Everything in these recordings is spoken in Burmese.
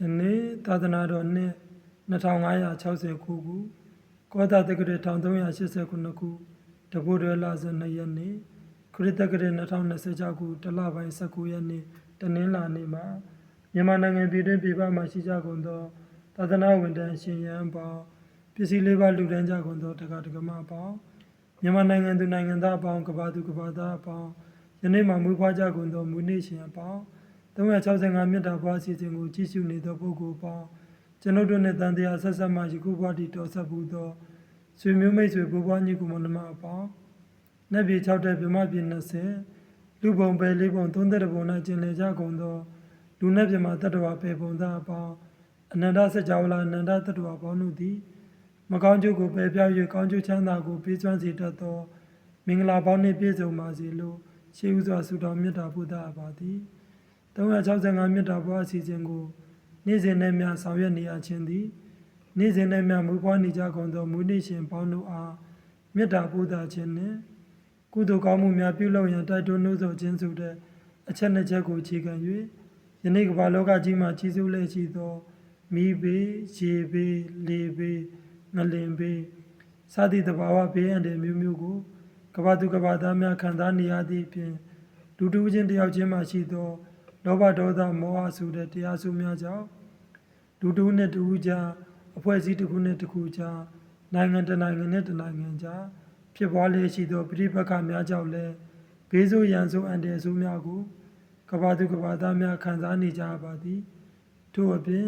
ယနေ့သာသနာတော်နှစ်2569ခုကောသာတက္ကရာ1389ခုတဘိုးတော်လဇန်2ရက်နေ့ခရစ်တက္ကရာ2026ခုတလပိုင်း19ရက်နေ့တနင်္လာနေ့မှာမြန်မာနိုင်ငံပြည်တွင်းပြည်ပမှာရှိကြကုန်သောသာသနာဝန်ထမ်းရှင်ရန်ပေါင်းပစ္စည်းလေးပါးလူတန်းကြကုန်သောတရားဓမ္မပေါင်းမြန်မာနိုင်ငံသူနိုင်ငံသားအပေါင်းကဘာသူကဘာသားအပေါင်းယနေ့မှာမွေးဖွားကြကုန်သောမွေးနေ့ရှင်အပေါင်း365မြတ်တာဘွားအစီအစဉ်ကိုကြည့်ရှုနေသောပုဂ္ဂိုလ်ပေါင်းကျွန်ုပ်တို့နှင့်တန်တရားဆက်ဆက်မှယခုဘဝတည်တော်ဆက်ပူသောဆွေမျိုးမိတ်ဆွေဘိုးဘွားညီကိုမောင်နှမအပေါင်းနတ်ပြည်6တဲ့ဗြဟ္မပြည်20လူပုံပဲလေးပုံ30ပုံ၌ကျင်လည်ကြကုန်သောလူနတ်ပြည်မှာတတ္တဝါပေပုံသားအပေါင်းအနန္တစัจ java လာအနန္တတတ္တဝါပေါင်းတို့သည်မကောင်းကျိုးကိုပယ်ပြောင်း၍ကောင်းကျိုးချမ်းသာကိုပေးစွမ်းစေတတ်သောမင်္ဂလာပေါင်းနှင့်ပြည့်စုံပါစေလို့ရှေးဥစွာဆုတောင်းမေတ္တာပို့သအပ်ပါသည်365မြတ်တာဘွားအစီအစဉ်ကိုနေ့စဉ်နဲ့များဆောင်ရွက်နေရခြင်းသည်နေ့စဉ်နဲ့များမူပွားနေကြကုန်သောမူနေ့ရှင်ပေါင်းတို့အားမေတ္တာပို့သခြင်းနှင့်ကုသိုလ်ကောင်းမှုများပြုလုပ်ရန်တိုက်တွန်းနှိုးဆော်ခြင်းဆိုတဲ့အချက်နှစ်ချက်ကိုအခြေခံ၍ယနေ့ကမ္ဘာလောကကြီးမှာကြီးစိုးလျက်ရှိသောမိဘေးရေဘေးလေဘေးငလင်ဘေးစသည့်သဘာဝဘေးအန္တရာယ်မျိုးမျိုးကိုကမ္ဘာသူကမ္ဘာသားများခံစားနေရသည့်အပြင်လူတူချင်းတယောက်ချင်းမှရှိသောလောဘဒေါသမောဟဆိုတဲ့တရားစုများကြောင့်လူတူနဲ့တူကြားအဖွဲ့အစည်းတစ်ခုနဲ့တစ်ခုကြားနိုင်ငံတစ်နိုင်ငံနဲ့တစ်နိုင်ငံကြားဖြစ်ပွားလျက်ရှိသောပြိပက္ခများကြောင့်လည်းဘေးဆိုးရန်ဆိုးအန္တရာယ်ဆိုးများကိုကမ္ဘာသူကမ္ဘာသားများခံစားနေကြပါသည်ထို့အပြင်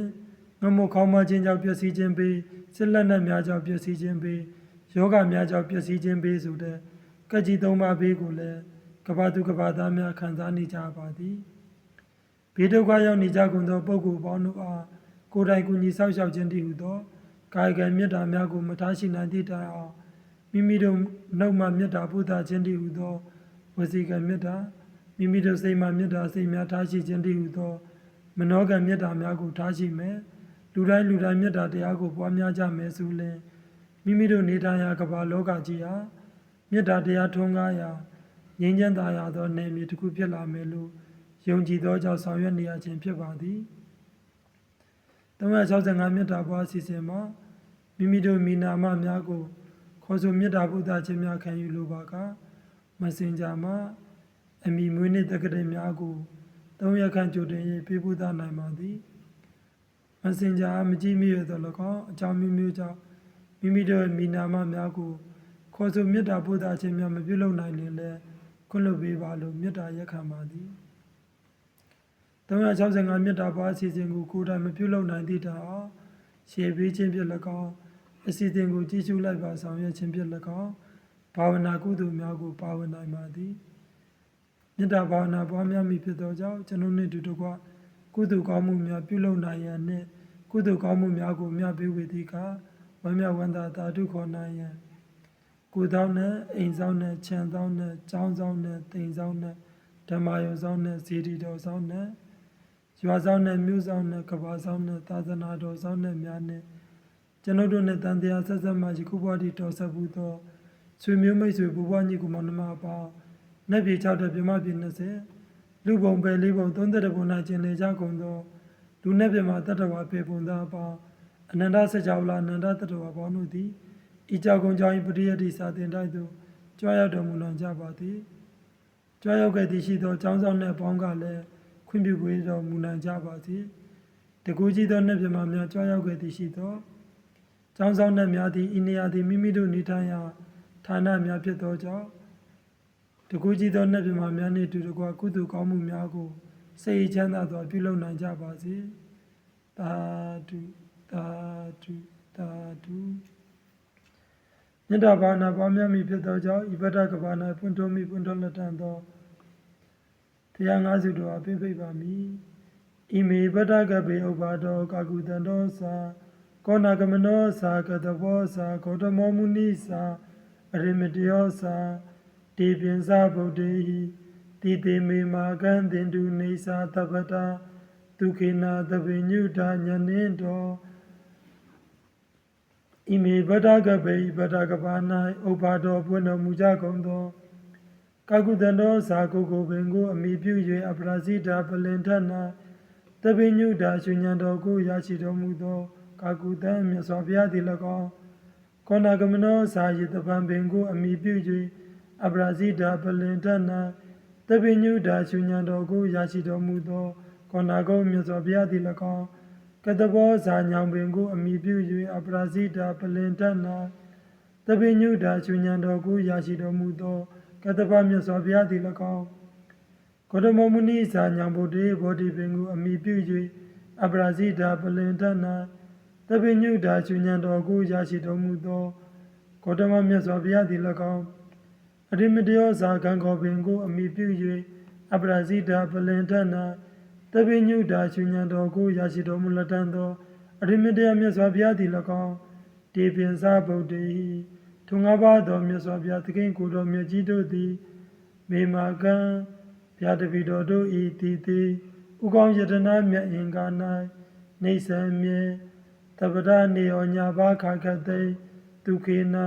ငမို့ခေါင်းမခြင်းကြောင့်ပျက်စီးခြင်းပေးစစ်လက်နက်များကြောင့်ပျက်စီးခြင်းပေးယောဂများကြောင့်ပျက်စီးခြင်းပေးဆိုတဲ့ကက်ကြီး၃ပါးပေးကိုလည်းကမ္ဘာသူကမ္ဘာသားများခံစားနေကြပါသည်ဘေးဒုက္ခရောက်နေကြကုန်သောပုဂ္ဂိုလ်ပေါင်းတို့အားကိုယ်တိုင်ကူညီဆောက်ရှောက်ခြင်းတည်းဟူသောကာယကံမေတ္တာများကိုမထားရှိနိုင်သည့်တိုင်အောင်မိမိတို့နှုတ်မှမေတ္တာပို့သခြင်းတည်းဟူသောဝစီကံမေတ္တာမိမိတို့စိတ်မှမေတ္တာစိတ်များထားရှိခြင်းတည်းဟူသောမနောကံမေတ္တာများကိုထားရှိမယ်လူတိုင်းမေတ္တာတရားကိုပွားများကြမယ်ဆိုလျှင်မိမိတို့နေထိုင်ရာကမ္ဘာလောကကြီးဟာမေတ္တာတရားထွန်းကားရာငြိမ်းချမ်းသာရသောနယ်မြေတစ်ခုဖြစ်လာမယ်လို့ယုံကြည်သောကြောင့်ဆောင်ရွက်နေရခြင်းဖြစ်ပါသည်365မြတ်တာဘွားအစီအစဉ်မှာမိမိတို့မိနာမများကိုခေါ်ဆိုမြတ်တာဘုဒ္ဓခြင်းများခံယူလိုပါကမစင်ကြမှာအမိမွေးနေ့တက္ကရာများကို3ရက်ခန့်ကြိုတင်၍ပေးပို့သနိုင်ပါသည်မစင်ကြမကြည့်မိရသော၎င်းအကြောင်းမျိုးမျိုးကြောင့်မိမိတို့မိနာမများကိုခေါ်ဆိုမြတ်တာဘုဒ္ဓခြင်းများမပြုလုပ်နိုင်ရင်လည်းခွင့်လွှတ်ပေးပါလို့မြတ်တာရက်ခံပါသည်365မြတ်တာဘွားအစီအစဉ်ကိုကိုယ်တိုင်မပြုလုပ်နိုင်သည့်တိုင်အောင်ရှေ့ပေးခြင်းဖြင့်၎င်းအစီအစဉ်ကိုကြီးစုလိုက်ပါဆောင်ရွက်ခြင်းဖြင့်၎င်းဘာဝနာကုသိုလ်များကိုပါဝင်နိုင်ပါသည်မြတ်တာဘာဝနာပွားများမိဖြစ်သောကြောင့်ကျွန်ုပ်နှင့်တူတကွကုသိုလ်ကောင်းမှုများပြုလုပ်နိုင်ရန်နှင့်ကုသိုလ်ကောင်းမှုများကိုမြတ်ပေးဝေသည့်အခါဝမ်းမြောက်ဝမ်းသာသာဓုခေါ်နိုင်ရန်ကိုယ်ဆောင်နဲ့အိမ်ဆောင်နဲ့ခြံဆောင်နဲ့ကျောင်းဆောင်နဲ့တိမ်ဆောင်နဲ့ဓမ္မယုံဆောင်နဲ့ဇေဒီတော်ဆောင်နဲ့ရွာဆောင်နဲ့မြို့ဆောင်နဲ့ကဘာဆောင်နဲ့သာသနာတော်ဆောင်နဲ့များနဲ့ကျွန်ုပ်တို့နဲ့တန်တရားဆက်ဆက်မှယခုဘဝတည်တော်ဆက်ဘူးသောဆွေမျိုးမိတ်ဆွေဘိုးဘွားညီကိုမောင်နှမအပေါင်းနတ်ပြည်6တဲ့ဗြဟ္မပြည်20လူပုံပဲလေးပုံ30ပုံ၌ကျင်လည်ကြကုန်သောလူနတ်ပြည်မှာတတ္တဝါပေပုံသားအပေါင်းအနန္တစัจ java လာအနန္တတတ္တဝါပေါင်းတို့သည်ဤကြောင့်ကုံကြောင့်ပရိယတ္တိစာတင်တိုက်သို့ကြွားရောက်တော်မူနိုင်ကြပါသည်ကြွားရောက်ခဲ့သည်ရှိသောကျောင်းဆောင်နှင့်အပေါင်းကလည်းခွင့်ပြုပေးတော်မူနိုင်ကြပါစေတကူကြီးသောနတ်မြတ်များကြွားရောက်ခဲ့သည်ရှိသောကျောင်းဆောင်နှင့်များသည်ဤနေရာသည်မိမိတို့နေထိုင်ရာဌာနများဖြစ်သောကြောင့်တကူကြီးသောနတ်မြတ်များနှင့်တူတကွကုသိုလ်ကောင်းမှုများကိုစိတ်ချမ်းသာစွာပြုလုပ်နိုင်ကြပါစေသာဓုသာဓုသာဓုမြတ်တာဘာနာပွားများမိဖြစ်သောကြောင့်ဤဗဒ္ဒကဘာနာပွင့်ထွန်းမိပွင့်ထွန်းလက်တန်သောတရားငါးစုတော်အပိဖိတ်ပါမည်ဣမေဗဒ္ဒကဘေဥပါဒောကာကုတံတောသာကောနာကမနောသာကတဘောသာဂေါတမောမုနိသာအရိမတယောသာတေပင်္စဗုဒ္ဓေဟိတိတေမေမာကံတင်တုနေသာသဗ္ဗတာဒုခေနာသဗ္ဗညုတာညနေတောဣမေဗဒ္ဒကဘေဗဒ္ဒကဘာ၌ဥပါဒောပွင့်တော်မူကြကုန်သောကာကုတံတောသာကိုကိုပင်ကိုအမိပြု၍အပရာဇိတာပလင်ထ၌ တပိညုတာရှင်ညာတော်ကိုရရှိတော်မူသောကာကုတံမြတ်စွာဘုရားသည်၎င်းကောဏကမနောစာယတပံပင်ကိုအမိပြု၍အပရာဇိတာပလင်တတ်၌တပိညုတာရှင်ညာတော်ကိုရရှိတော်မူသောကောဏကုံမြတ်စွာဘုရားသည်၎င်းကတဘောဇာညောင်ပင်ကိုအမိပြု၍အပရာဇိတာပလင်တတ်၌တပိညုတာရှင်ညာတော်ကိုရရှိတော်မူသောကတပမြတ်စွာဘုရားသည်၎င်းဂေါတမောမုနိဇာညံဗုဒ္ဓေဘောဓိပင်ကိုအမိပြု၍အပရာဇိတာပလင်တတ်၌တပိညုတာရှင်ညာတော်ကိုရရှိတော်မူသောဂေါတမမြတ်စွာဘုရားသည်၎င်းအရိမတယောဇာကံခောပင်ကိုအမိပြု၍အပရာဇိတာပလင်တတ်၌တပိညုတာရှင်ညာတော်ကိုရရှိတော်မူလက်တန်သောအရိမတယမြတ်စွာဘုရားသည်၎င်းတေပင်စာဗုဒ္ဓေထုံငါးပါးသောမြတ်စွာဘုရားသခင်ကိုယ်တော်မြတ်ကြီးတို့သည်မေမာကံဘုရားတပည့်တော်တို့ဤတည်သည်ဥကောင်းယတနာမြတ်အင်္ဂါ၌နေဆံမြေတပ္ပဒနေယောညာဘာခါခတိဒုခေနာ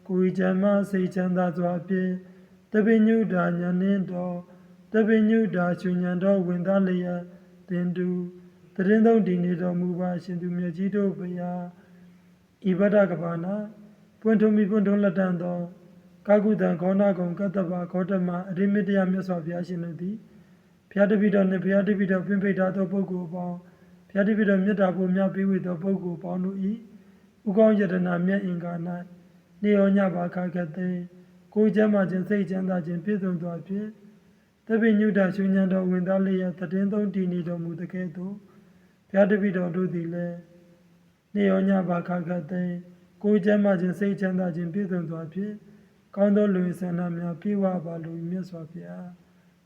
ကိုယ်ကြမစိတ်ချမ်းသာစွာဖြင့်တပိညုတာညာနှင်းတော်တပိညုတာရှင်ညာတော်ဝင်သားလျက်တင်တူတရင်သုံးတည်နေတော်မူပါရှင်သူမြတ်ကြီးတို့ဘုရားဤဗဒကဘာနာပွင့်ထုံမီပွင့်ထုံလက်တန်သောကာကုတံခောနာကုံကတ္တဗဂေါတမအရိမတယမြတ်စွာဘုရားရှင်တို့သည်ဘုရားတပည့်တော်နှင့်ဘုရားတပည့်တော်ပြင့်ဖိတ်ထားသောပုဂ္ဂိုလ်အပေါင်းဘုရားတပည့်တော်မြတ်တာဖို့များပေးဝေသောပုဂ္ဂိုလ်အပေါင်းတို့၏ဥကောင်းယတနာမြတ်အင်္ဂါ၌နေရောညပါခါကတိကိုယ်ကျမ်းမာခြင်းစိတ်ချမ်းသာခြင်းပြည့်စုံသောဖြင့်တပိညုတရှင်ညာတော်ဝင်သားလျက်တည်သုံးတည်နေတော်မူတကဲ့သို့ဘုရားတပည့်တော်တို့သည်လည်းနေရောညပါခါကတိကိုယ်ကျမ်းမာခြင်းစိတ်ချမ်းသာခြင်းပြည့်စုံသောဖြင့်ကောင်းသောလူဆန္ဒများပြေဝပါလိုမြတ်စွာဘုရား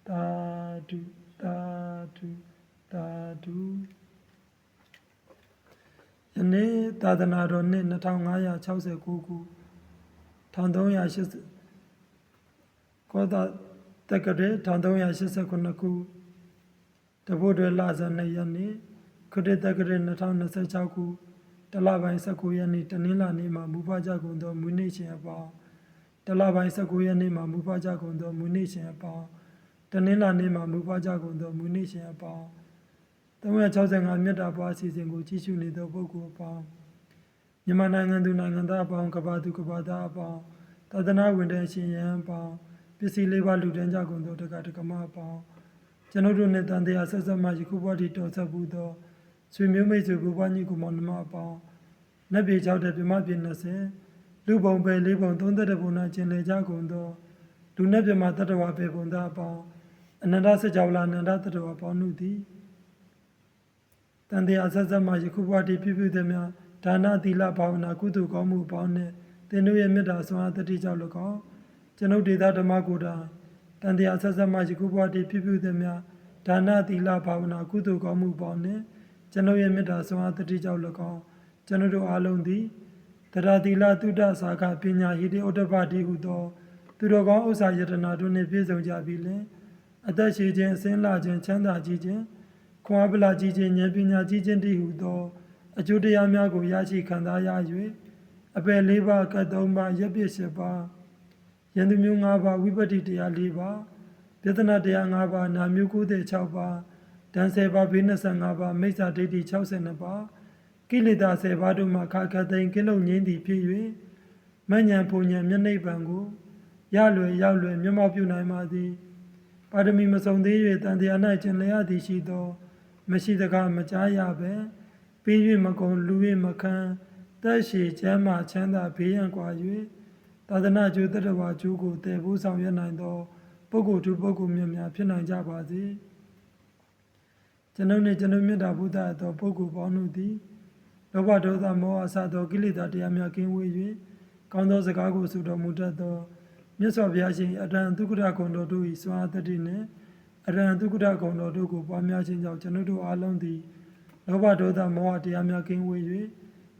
သာဓုသာဓုသာဓုယနေ့သာသနာတော်နှစ်2569ခု1380ကောသာတက္ကရာ1389ခုတဘုဒ္ဓလဇန်2ရက်နေ့ခရစ်တက္ကရာ2026ခုတလပိုင်း19ရက်နေ့တနင်္လာနေ့မှာမူဖကြကုန်သောမူနေ့ရှင်အပေါင်းတလပိုင်း19ရက်နေ့မှာမူဖကြကုန်သောမူနေ့ရှင်အပေါင်းတနင်္လာနေ့မှာမူဖကြကုန်သောမူနေ့ရှင်အပေါင်း365မြတ်တာပွားအစီအစဉ်ကိုကြည့်ရှုနေသောပုဂ္ဂိုလ်အပေါင်းမြန်မာနိုင်ငံသူနိုင်ငံသားအပေါင်းကမ္ဘာသူကမ္ဘာသားအပေါင်းသာသနာဝန်ထမ်းရှင်ရန်အပေါင်းပစ္စည်းလေးပါးလူတန်းကြကုန်သောတက္ကတက္ကမအပေါင်းကျွန်ုပ်တို့နှင့်တန်တရားဆက်ဆက်မှယခုဘဝတည်တော်ဆက်မှုသောဆွေမျိုးမိတ်ဆွေကိုဘွားညီကိုမောင်နှမအပေါင်းနတ်ပြည်6တဲ့ပြမပြည်20လူပုံပဲ4ပုံ30ပုံနာကျင်လေကြကုန်သောလူနဲ့ပြမတတ္တဝါပဲပုံသားအပေါင်းအနန္တစကြဝဠာအနန္တတတ္တဝါပေါင်းတို့သည်တန်တရားဆက်ဆက်မှယခုဘဝတည်ပြုသည်များဒါနသီလဘာဝနာကုသိုလ်ကောင်းမှုအပေါင်းနှင့်သင်တို့ရဲ့မေတ္တာဆွမ်းအားတတိကြောင့်၎င်းကျွန်ုပ်ဒေသဓမ္မကိုယ်တိုင်တန်တရားဆက်ဆက်မှယခုဘဝတည်ပြုသည်များဒါနသီလဘာဝနာကုသိုလ်ကောင်းမှုအပေါင်းနှင့်ကျွန်ုပ်ရဲ့မေတ္တာဆွမ်းအားတတိကြောင့်၎င်းကျွန်ုပ်တို့အားလုံးသည်တရားသီလသုဒ္ဓစာကပညာဟိတိဥဒ္ဓပတိဟုသောသူတော်ကောင်းဥစ္စာယတနာတို့နှင့်ပြည့်စုံကြပြီလင်အသက်ရှိခြင်းအစင်းလာခြင်းချမ်းသာကြီးခြင်းခွန်အားဗလာကြီးခြင်းဉာဏ်ပညာကြီးခြင်းတည်းဟုသောအကျိုးတရားများကိုရရှိခံစားရ၍အပယ်၄ပါးကတ်၃ပါးရပ်ပြစ်၈ပါးယန္တမျိုး၅ပါးဝိပတ္တိတရား၄ပါးပြဒနာတရား၅ပါးနာမျိုး၉၆ပါးဒဏ်10ပါးဘေး25ပါးမိစ္ဆာဒိဋ္ဌိ62ပါးကိလေသာ10ပါးတို့မှခါခတ်သိမ်းကင်းလုံးငြိမ်းသည်ဖြစ်၍မဉ္ဇဉ်ဘုံဉ္ဇဉ်မျက်နှိပ်ပံကိုရလွယ်ရောက်လွယ်မျက်မှောက်ပြုနိုင်ပါသည်ပါရမီမစုံသေး၍တန်တရား၌ကျင်လျက်သည်ရှိသောမရှိတကားမကြားရပဲပြီး၍မကုန်လူ၍မခံတက်ရှိချမ်းမှချမ်းသာဘေးရန်กว่า၍သာသနာကျိုးတတ္တဝါကျိုးကိုတည်ဖို့ဆောင်ရွက်နိုင်သောပုဂ္ဂိုလ်သူပုဂ္ဂိုလ်များများဖြစ်နိုင်ကြပါစေကျွန်ုပ်နှင့်ကျွန်ုပ်မြတ်တာဘုဒ္ဓသောပုဂ္ဂိုလ်ပေါင်းတို့သည်လောဘဒေါသမောဟအစသောကိလေသာတရားများကင်းဝေး၍ကောင်းသောစကားကိုဆိုတော်မူတတ်သောမြတ်စွာဘုရားရှင်အရဟံသုခရဂုဏ်တော်တို့၏စွမ်းအားတတိနှင့်အရဟံသုခရဂုဏ်တော်တို့ကိုပွားများခြင်းကြောင့်ကျွန်ုပ်တို့အားလုံးသည်လောဘဒေါသမောဟတရားများကင်းဝေး၍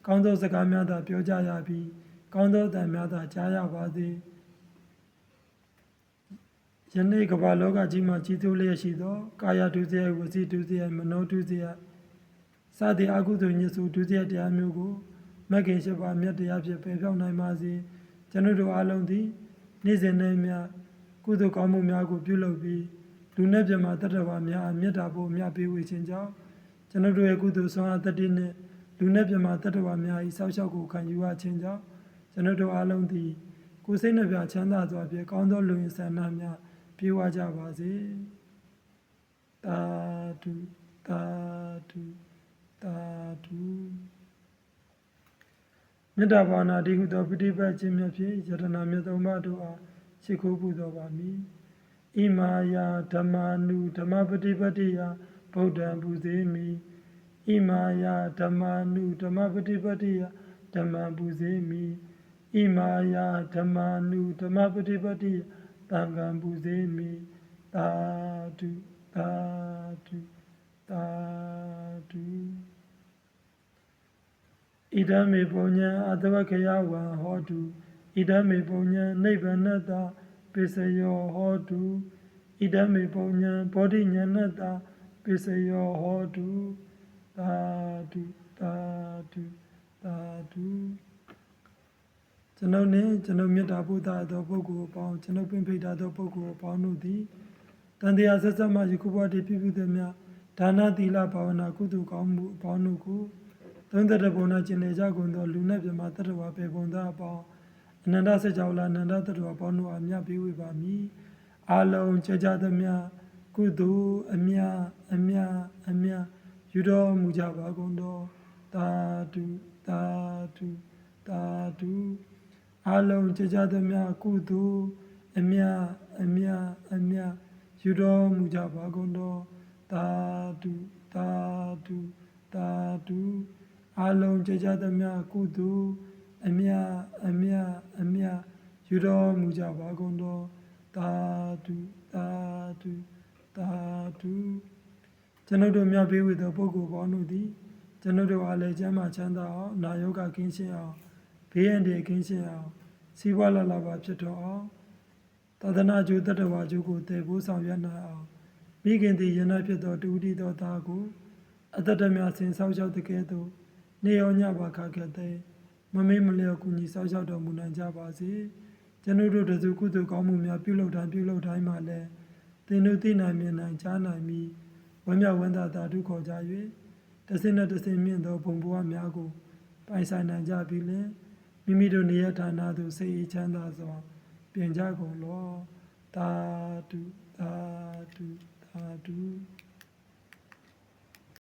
ကောင်းသောစကားများသာပြောကြရပြီးကောင်းသောအသံများသာကြားရပါစေယနေ့ကမ္ဘာလောကကြီးမှာကြီးစိုးလျက်ရှိသောကာယဒုစရိုက်ဝစီဒုစရိုက်မနောဒုစရိုက်စသည့်အကုသိုလ်ညစ်ဆိုးဒုစရိုက်တရားမျိုးကိုမဂ္ဂင်၈ပါးမြတ်တရားဖြင့်ပယ်ဖြောက်နိုင်ပါစေကျွန်ုပ်တို့အားလုံးသည်နေ့စဉ်နဲ့မျှကုသိုလ်ကောင်းမှုများကိုပြုလုပ်ပြီးလူနဲ့ပြမတတ္တဝါများအမြတ်တာဖို့မြတ်ပေးဝေခြင်းကြောင့် ကျွန်ုပ်တို့ရဲ့ကုသိုလ်ဆောင်အပ်တတိနှင့်လူနဲ့ပြမတတ္တဝါများ၏ဆောက်ရှောက်ကိုခံယူအပ်ခြင်းကြောင့်ကျွန်ုပ်တို့အားလုံးသည်ကိုယ်စိတ်နှပြချမ်းသာစွာဖြင့်ကောင်းသောလူရင်းဆန္ဒများပြေဝကြပါစေသာဓုသာဓုသာဓုမေတ္တာဘာဝနာတည်ဟုသောပฏิပတ်ခြင်းမြတ်ဖြင့်ယတနာမြတ်သုံးပါးတို့အားရှိခိုးပူဇော်ပါမည်ဣမာယာဓမ္မာနုဓမ္မပฏิပတ်တိယဗုဒ္ဓံပူဇေမိဣမာယာဓမ္မာနုဓမ္မပฏิပတ်တိယဓမ္မံပူဇေမိဣမာယာဓမ္မာနုဓမ္မပฏิပတ်တိယသံဃံပူဇေမိသာဓုသာဓုသာဓုဣဒံမေပုံညံအတဝခေယဝံဟောတုဣဒံမေပုံညံနိဗ္ဗာနတပိစယောဟောတုဣဒံမေပုံညံဘောဓိဉာဏတပိစယောဟောတုသာဓုသာဓုသာဓုကျွန်ုပ်နှင့်ကျွန်ုပ်မေတ္တာပို့သသောပုဂ္ဂိုလ်အပေါင်းကျွန်ုပ်ပင်ဖိတ်သောပုဂ္ဂိုလ်အပေါင်းတို့သည်တန်တရားဆက်ဆက်မှယခုဘဝတည်ပြုသည်များဒါနသီလဘာဝနာကုသိုလ်ကောင်းမှုအပေါင်းတို့ကိုသုံးသက်တဲ့ဘုံနာကျင်လေကြကုန်သောလူနဲ့ပြမတတ္တဝါပေဘုံသားအပေါင်းအနန္တစကြာဝဠာအနန္တတတ္တဝါအပေါင်းတို့အားမြတ်ပေးဝေပါမည်အာလုံးကြကြသမျှကုသိုလ်အမြအမြအမြယူတော်မူကြပါကုန်သောသာဓုသာဓုသာဓုအာလုံးကြကြသမျှကုသိုလ်အမြအမြအမြယူတော်မူကြပါကုန်သောသာဓုသာဓုသာဓုအာလုံးကြကြသမျှကုသိုလ်အမြအမြအမြယူတော်မူကြပါကုန်သောသာဓုသာဓုသာဓုကျွန်ုပ်တို့မြတ်ပေးဝေသောပုဂ္ဂိုလ်ပေါင်းတို့သည်ကျွန်ုပ်တို့အားလည်းကျမ်းမာချမ်းသာအောင်နာယောဂကင်းရှင်းအောင်ဘေးအန္တရာယ်ကင်းရှင်းအောင်စီးပွားလာလာပါဖြစ်တော်အောင်သာသနာ့ကျိုးတတ္တဝါကျိုးကိုတည်ဖို့ဆောင်ရွက်နိုင်အောင်မိခင်သည်ယန္တဖြစ်သောတူတီသောသားကိုအတ္တမြဆင်ဆောက်ရှောက်တဲ့ကဲ့သို့နေရောညပါခခဲ့တဲ့မမေ့မလျော့ကူညီဆောက်ရှောက်တော်မူနိုင်ကြပါစေကျွန်ုပ်တို့တစုကုသိုလ်ကောင်းမှုများပြုလုပ်တိုင်းမှာလည်းသင်တို့သိနိုင်မြင်နိုင်ကြားနိုင်ပြီးဝမ်းမြောက်ဝမ်းသာသာဓုခေါ်ကြ၍တဆင့်နဲ့တဆင့်မြင့်သောဘုံဘဝများကိုပိုင်ဆိုင်နိုင်ကြပြီးလင်မိမိတို့နေရဌာနသို့စိတ်အေးချမ်းသာစွာပြင်ကြကုန်လောသာဓုသာဓုသာဓု